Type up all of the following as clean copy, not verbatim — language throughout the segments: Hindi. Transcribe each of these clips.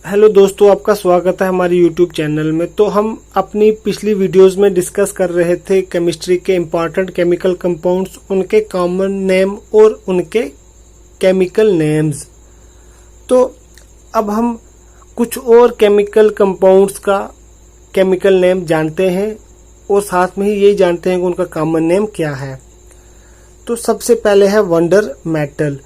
हेलो दोस्तों, आपका स्वागत है हमारे यूट्यूब चैनल में। तो हम अपनी पिछली वीडियोस में डिस्कस कर रहे थे केमिस्ट्री के इम्पॉर्टेंट केमिकल कंपाउंड्स, उनके कॉमन नेम और उनके केमिकल नेम्स। तो अब हम कुछ और केमिकल कंपाउंड्स का केमिकल नेम जानते हैं और साथ में ही यही जानते हैं कि उनका कॉमन नेम क्या है। तो सबसे पहले है वंडर मेटल।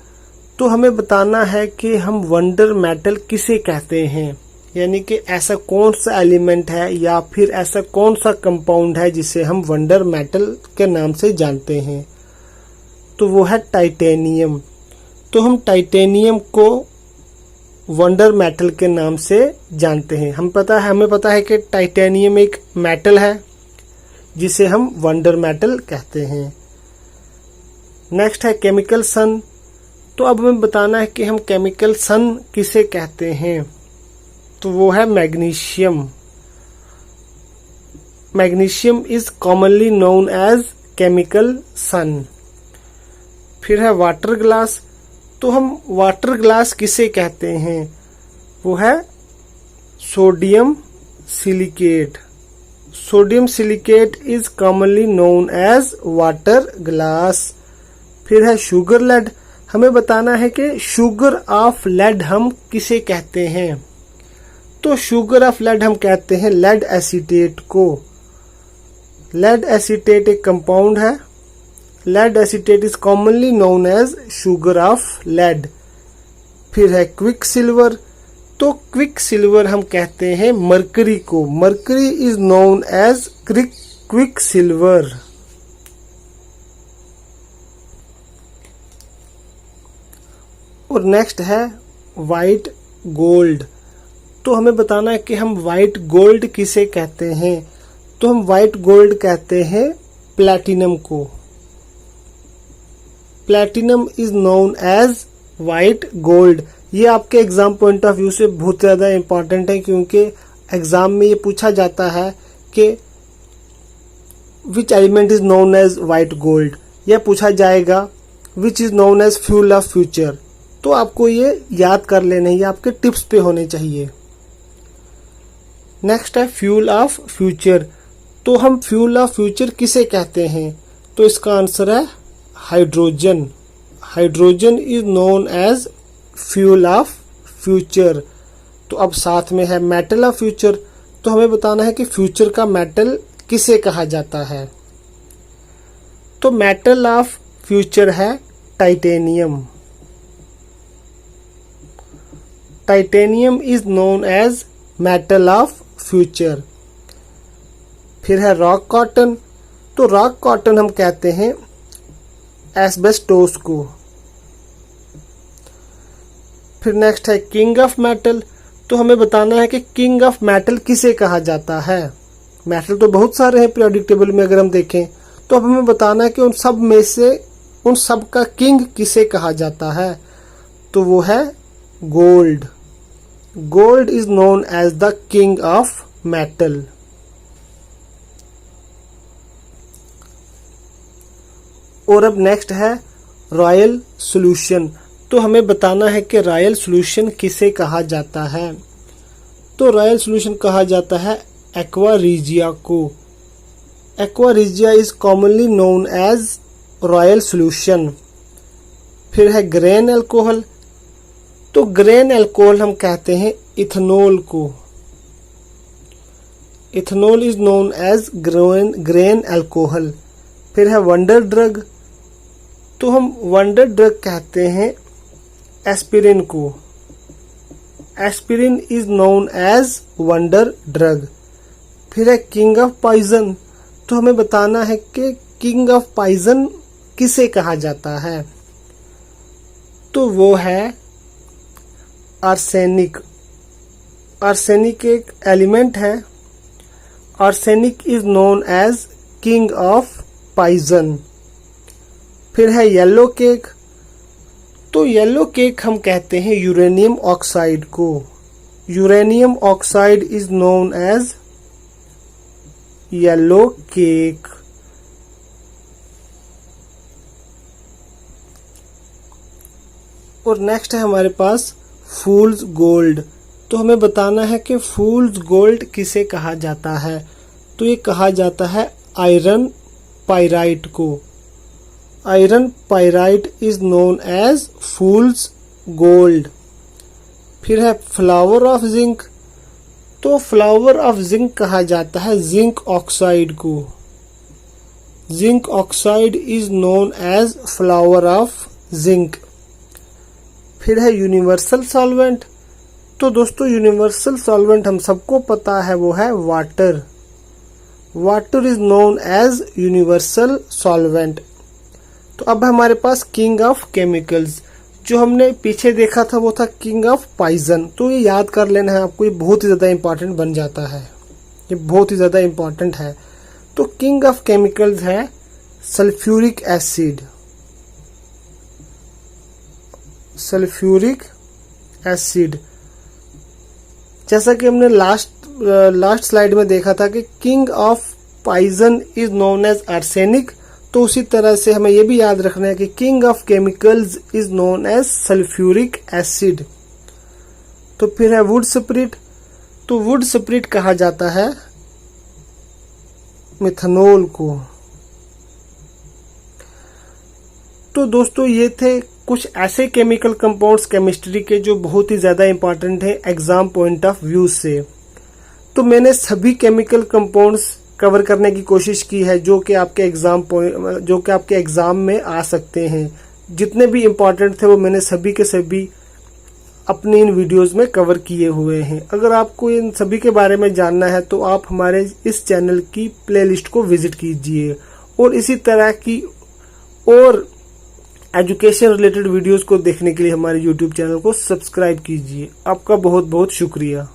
तो हमें बताना है कि हम वंडर मेटल किसे कहते हैं, यानी कि ऐसा कौन सा एलिमेंट है या फिर ऐसा कौन सा कंपाउंड है जिसे हम वंडर मेटल के नाम से जानते हैं। तो वो है टाइटेनियम। तो हम टाइटेनियम को वंडर मेटल के नाम से जानते हैं। हमें पता है कि टाइटेनियम एक मेटल है जिसे हम वंडर मेटल कहते हैं। नेक्स्ट है केमिकल सन। तो अब हमें बताना है कि हम केमिकल सन किसे कहते हैं। तो वो है magnesium. Magnesium is commonly known as chemical sun. फिर है वाटर ग्लास। तो हम वाटर ग्लास किसे कहते हैं, वो है sodium silicate. Sodium silicate is commonly known as water glass. फिर है शुगर लेड। हमें बताना है कि शुगर ऑफ लेड हम किसे कहते हैं। तो शुगर ऑफ लेड हम कहते हैं लेड एसीटेट को। लेड एसीटेट एक कंपाउंड है। Lead acetate is commonly known as sugar of lead. फिर है क्विक सिल्वर। तो क्विक सिल्वर हम कहते हैं मरकरी को। Mercury is known as quick silver. और नेक्स्ट है वाइट गोल्ड। तो हमें बताना है कि हम वाइट गोल्ड किसे कहते हैं। तो हम वाइट गोल्ड कहते हैं प्लैटिनम को। Platinum is known as white gold. ये आपके एग्जाम पॉइंट ऑफ व्यू से बहुत ज्यादा इंपॉर्टेंट है, क्योंकि एग्जाम में ये पूछा जाता है कि which element is known as white gold. यह पूछा जाएगा which is known as fuel of future. तो आपको ये याद कर लेना है, ये आपके टिप्स पे होने चाहिए। नेक्स्ट है फ्यूल ऑफ फ्यूचर। तो हम फ्यूल ऑफ फ्यूचर किसे कहते हैं। तो इसका आंसर है hydrogen. Hydrogen is known as fuel of future. तो अब साथ में है मेटल ऑफ फ्यूचर। तो हमें बताना है कि फ्यूचर का मेटल किसे कहा जाता है। तो मेटल ऑफ फ्यूचर है titanium. Titanium is known as metal of future. फिर है रॉक कॉटन। तो रॉक कॉटन हम कहते हैं एस्बेस्टोस को। फिर नेक्स्ट है किंग ऑफ मेटल। तो हमें बताना है कि किंग ऑफ मेटल किसे कहा जाता है। मेटल तो बहुत सारे हैं पीरियोडिक टेबल में, अगर हम देखें तो अब हमें बताना है कि उन सब में से उन सब का किंग किसे कहा जाता है। तो वो है gold. Gold is known as the king of metal. और अब नेक्स्ट है रॉयल सॉल्यूशन। तो हमें बताना है कि रॉयल सॉल्यूशन किसे कहा जाता है। तो रॉयल सॉल्यूशन कहा जाता है एक्वा रिजिया को। Aqua regia is commonly known as royal solution. फिर है ग्रेन अल्कोहल। तो ग्रेन अल्कोहल हम कहते हैं इथेनॉल को। Ethanol is known as grain alcohol. फिर है वंडर ड्रग। तो हम वंडर ड्रग कहते हैं एस्पिरिन को। Aspirin is known as wonder drug. फिर है किंग ऑफ पॉइजन। तो हमें बताना है कि किंग ऑफ पॉइजन किसे कहा जाता है। तो वो है आर्सेनिक। आर्सेनिक एक एलिमेंट है। Arsenic is known as king of poison. फिर है येलो केक। तो येलो केक हम कहते हैं यूरेनियम ऑक्साइड को। Uranium oxide is known as yellow cake. और नेक्स्ट है हमारे पास फूल्स गोल्ड। तो हमें बताना है कि फूल्स गोल्ड किसे कहा जाता है। तो ये कहा जाता है आयरन पाइराइट को। Iron pyrite is known as fool's gold. फिर है फ्लावर ऑफ जिंक। तो फ्लावर ऑफ जिंक कहा जाता है जिंक ऑक्साइड को। Zinc oxide is known as flower of zinc. फिर है यूनिवर्सल सॉल्वेंट। तो दोस्तों यूनिवर्सल सॉल्वेंट हम सबको पता है वो है water. Water is known as universal solvent. तो अब हमारे पास किंग ऑफ केमिकल्स। जो हमने पीछे देखा था वो था किंग ऑफ पॉइजन। तो ये याद कर लेना है आपको, ये बहुत ही ज्यादा इंपॉर्टेंट बन जाता है, ये बहुत ही ज्यादा इंपॉर्टेंट है। तो किंग ऑफ केमिकल्स है सल्फ्यूरिक एसिड। सल्फ्यूरिक एसिड, जैसा कि हमने लास्ट स्लाइड में देखा था कि king of poison is known as arsenic. तो उसी तरह से हमें यह भी याद रखना है कि king of chemicals is known as sulphuric acid. तो फिर है वुड स्प्रिट। तो वुड स्प्रिट कहा जाता है मिथनॉल को। तो दोस्तों ये थे कुछ ऐसे केमिकल कंपाउंड्स केमिस्ट्री के जो बहुत ही ज्यादा इंपॉर्टेंट है एग्जाम पॉइंट ऑफ व्यू से। तो मैंने सभी केमिकल कंपाउंड्स कवर करने की कोशिश की है जो कि आपके एग्जाम में आ सकते हैं। जितने भी इम्पोर्टेंट थे वो मैंने सभी के सभी अपनी इन वीडियोस में कवर किए हुए हैं। अगर आपको इन सभी के बारे में जानना है तो आप हमारे इस चैनल की प्लेलिस्ट को विजिट कीजिए और इसी तरह की और एजुकेशन रिलेटेड वीडियोस को देखने के लिए हमारे यूट्यूब चैनल को सब्सक्राइब कीजिए। आपका बहुत बहुत शुक्रिया।